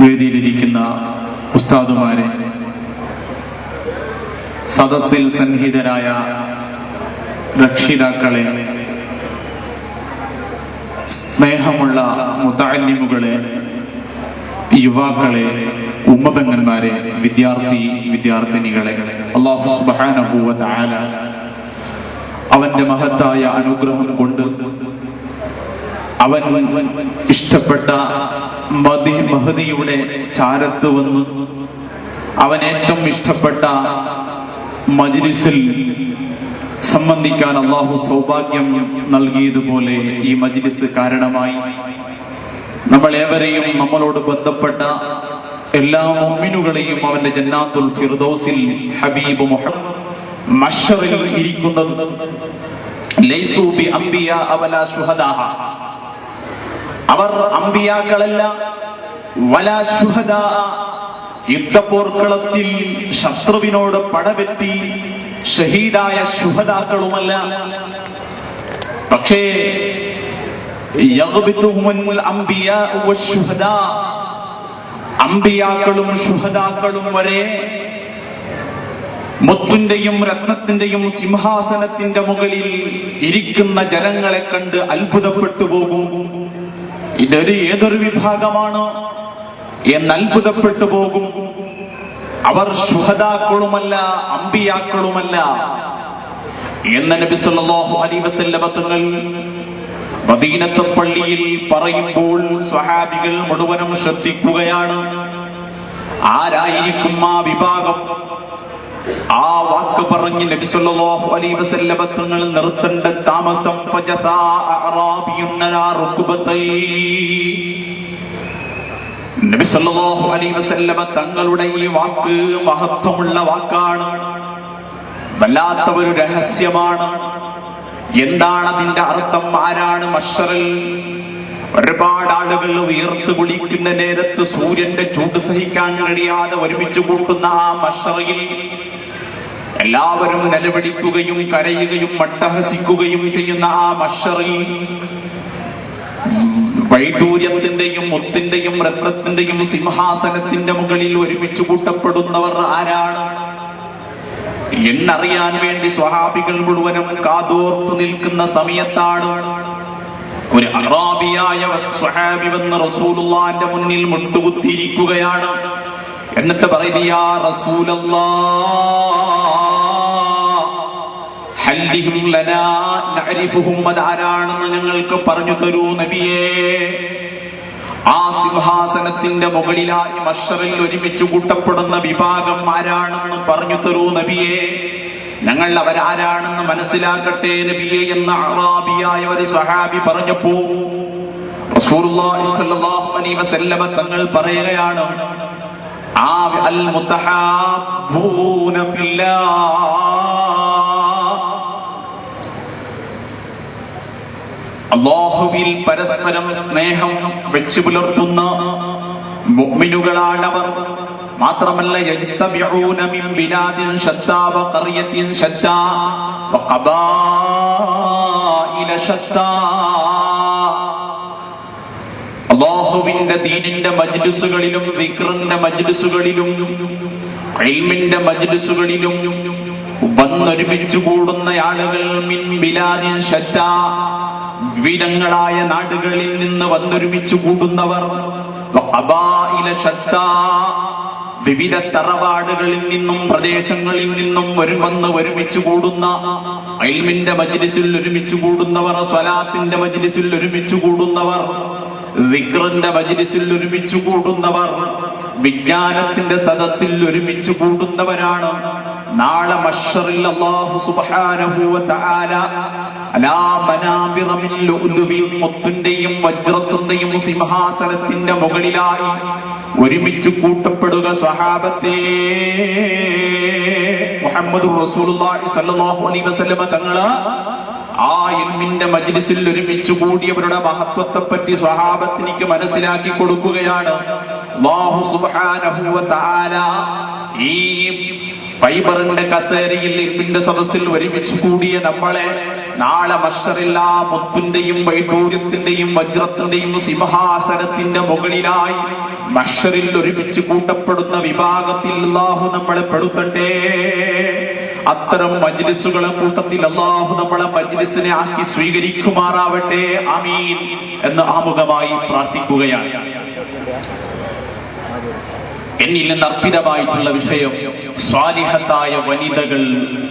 വേദിയിലിരിക്കുന്ന ഉസ്താദുമാരെ, സദസ്സിൽ സന്നിഹിതരായ രക്ഷിതാക്കളെ, സ്നേഹമുള്ള മുതഅല്ലിമുകളെ, യുവാക്കളെ, ഉമ്മപെങ്ങന്മാരെ, വിദ്യാർത്ഥിനികളെ, അല്ലാഹു സുബ്ഹാനഹു വ തആല അവന്റെ മഹത്തായ അനുഗ്രഹം കൊണ്ട് അവൻ ഇഷ്ടപ്പെട്ട മഹദിയുടെ ചാരത്ത് വന്ന് അവൻ ഏറ്റവും ഇഷ്ടപ്പെട്ട മജ്ലിസിൽ സംബന്ധിക്കാൻ അല്ലാഹു സൗഭാഗ്യം നൽകിയതുപോലെ ഈ മജ്ലിസ് കാരണമായി നമ്മൾ ഏവരെയും നമ്മളോട് ബന്ധപ്പെട്ട എല്ലാ മുഅ്മിനുകളെയും അവന്റെ ജന്നാത്തുൽ ഫിർദൗസിൽ ഹബീബ് മുഹമ്മദ് മഹ്ശറിൽ ഇരിക്കുന്നത് ലൈസു ബി അംബിയാ വലാ ശുഹദാ, അവർ അംബിയാക്കളല്ല, വലാ ശുഹദാ, യുദ്ധപോർക്കളത്തിൽ ശത്രുവിനോട് പടവെട്ടി ഷഹീദായ ശുഹദാക്കളുമല്ല. പക്ഷേ യഗ്ബിതുഹുൽ അംബിയാ വശുഹദാ, അംബിയാക്കളും ശുഹദാക്കളും വരെ മുത്തിന്റെയും രത്നത്തിന്റെയും സിംഹാസനത്തിന്റെ മുകളിൽ ഇരിക്കുന്ന ജനങ്ങളെ കണ്ട് അത്ഭുതപ്പെട്ടു പോകും. ഇതൊരു ഏതൊരു വിഭാഗമാണ് എന്ന് അത്ഭുതപ്പെട്ടു പോകും. അവർ ശുഹദാക്കളുമല്ല, അംബിയാക്കളുമല്ല എന്ന നബി സല്ലല്ലാഹു അലൈഹി വസല്ലം തങ്ങൾ മദീനത്തെ പള്ളിയിൽ പറയുമ്പോൾ സ്വഹാബികൾ മുഴുവനും ശ്രദ്ധിക്കുകയാണ്. ആരായിരിക്കും ആ വിഭാഗം? ആ വാക്ക് പറഞ്ഞ് നബി സല്ലല്ലാഹു അലൈഹി വസല്ലം തങ്ങൾ നിർത്തേണ്ട താമസം ഫജതാ അഅറാബിയുൻ അലാ റുക്ബതൈ, നബി സല്ലല്ലാഹു അലൈഹി വസല്ലം തങ്ങളുടെ ഈ വാക്ക് മഹത്വമുള്ള വാക്കാണ്, വല്ലാത്ത ഒരു രഹസ്യമാണ്. എന്താണ് അതിന്റെ അർത്ഥം? ആരാണ് മഹ്ശറിൽ ഒരുപാട് ആളുകൾ ഉയർത്ത് കുളിക്കുന്ന നേരത്ത് സൂര്യന്റെ ചൂട് സഹിക്കാൻ കഴിയാതെ ഒരുമിച്ച് കൂട്ടുന്ന ആ മഹ്ശറിൽ എല്ലാവരും നിലവിളിക്കുകയും കരയുകയും മട്ടഹസിക്കുകയും ചെയ്യുന്ന ആ മഹ്ശറിൽ വൈഡൂര്യത്തിന്റെയും മുത്തിന്റെയും രത്നത്തിന്റെയും സിംഹാസനത്തിന്റെ മുകളിൽ ഒരുമിച്ച് കൂട്ടപ്പെടുന്നവർ ആരാണ് എന്നറിയാൻ വേണ്ടി സ്വഹാബികൾ മുഴുവനും കാതോർത്തു നിൽക്കുന്ന സമയത്താണ് ഒരു അറാബിയായ സ്വഹാബി വന്ന് റസൂലുള്ളാഹിന്റെ മുന്നിൽ മുട്ടുകുത്തിയിരിക്കുകയാണ്. എന്നിട്ട് പറയുന്നു, യാ റസൂലല്ലാഹ് ഹല്ലിഹും ലനാ നഅരിഫുഹും, അതാരാണെന്ന് ഞങ്ങൾക്ക് പറഞ്ഞു തരൂ നബിയേ. ആ സിംഹാസനത്തിന്റെ മുകളിലായി മഹ്ശറിൽ ഒരുമിച്ച് കൂട്ടപ്പെടുന്ന വിഭാഗം ആരാണെന്ന് പറഞ്ഞു തരൂ നബിയേ, ഞങ്ങൾ അവരാരാണെന്ന് മനസ്സിലാക്കട്ടെ നബിയേ എന്ന് അറാബിയായ ഒരു സ്വഹാബി പറഞ്ഞപ്പോ റസൂലുള്ളാഹി സ്വല്ലല്ലാഹു അലൈഹി വസല്ലം തങ്ങൾ പറയുകയാണ്, ആ അൽ മുതഹാബ്ബൂന ഫില്ലാഹ്, അല്ലാഹുവിൽ പരസ്പരം സ്നേഹം വെച്ചു പുലർത്തുന്ന മുഅ്മിനുകളാണവർ. മാത്രമല്ല യജ്തബിഊന മിൻ ബിലാദിൻ ശത്താ വഖറിയത്തിൻ ശത്താ വഖബായില ശത്താ, അല്ലാഹുവിന്റെ ദീനിന്റെ മജ്ലിസുകളിലും ദിക്റിന്റെ മജ്ലിസുകളിലും ഇൽമിന്റെ മജ്ലിസുകളിലും വന്നൊരുമിച്ചു കൂടുന്ന ആളുകൾ മിൻ ബിലാദിൻ ശത്താ, വിവിധങ്ങളായ നാടുകളിൽ നിന്ന് വന്നൊരുമിച്ചു കൂടുന്നവർ, വഖബായില ശത്താ, വിവിധ തറവാടുകളിൽ നിന്നും പ്രദേശങ്ങളിൽ നിന്നും വന്ന് ഒരുമിച്ച് കൂടുന്ന, ഇൽമിന്റെ മജ്ലിസിൽ ഒരുമിച്ച് കൂടുന്നവർ, സ്വലാത്തിന്റെ മജ്ലിസിൽ ഒരുമിച്ച് കൂടുന്നവർ, ദിക്റിന്റെ മജ്ലിസിൽ ഒരുമിച്ച് കൂടുന്നവർ, വിജ്ഞാനത്തിന്റെ സദസ്സിൽ ഒരുമിച്ച് കൂടുന്നവരാണ് നാളെ മഹ്ശറിൽ അല്ലാഹു സുബ്ഹാനഹു വ തആല അലാ മനാബിറ മിൻ ലുഅ്ലുബിൻ, മുത്തിന്റെയും വജ്രത്തിന്റെയും സിംഹാസനത്തിന്റെ മുകളിലായി ഒരുമിച്ച് കൂട്ടപ്പെടുക. സ്വഹാബത്തെ, മുഹമ്മദുർ റസൂലുള്ളാഹി സ്വല്ലല്ലാഹു അലൈഹി വസല്ലം തങ്ങള് ആ ഇൽമിന്റെ മജ്ലിസിൽ ഒരുമിച്ച് കൂടിയവരുടെ മഹത്വത്തെപ്പറ്റി സ്വഹാബത്തിനിക്ക് മനസ്സിലാക്കി കൊടുക്കുകയാണ്. അല്ലാഹു സുബ്ഹാനഹു വ തആല ഈ ഫൈബറിന്റെ കസേരയിൽ ഇൽമിന്റെ സദസ്സിൽ ഒരുമിച്ച് കൂടിയ നമ്മളെ നാളെ മഹ്ശറില്ലാ മുത്തിന്റെയും വൈഡൂര്യത്തിന്റെയും വജ്രത്തിന്റെയും സിംഹാസനത്തിന്റെ മുകളിലായി മഹ്ശറിൽ ഒരുമിച്ച് കൂട്ടപ്പെടുന്ന വിഭാഗത്തിൽ അല്ലാഹു നമ്മളെ പെടുത്തട്ടെ. അത്തരം മജ്ലിസുകളെ കൂട്ടത്തിൽ അല്ലാഹു നമ്മളെ മജ്ലിസിനെ ആക്കി സ്വീകരിക്കുമാറാവട്ടെ. ആമീൻ എന്ന് ആമുഖമായി പ്രാർത്ഥിക്കുകയാണ്. എന്നിൽ നിന്ന് അർപ്പിതമായിട്ടുള്ള വിഷയം സ്വാലിഹത്തായ വനിതകൾ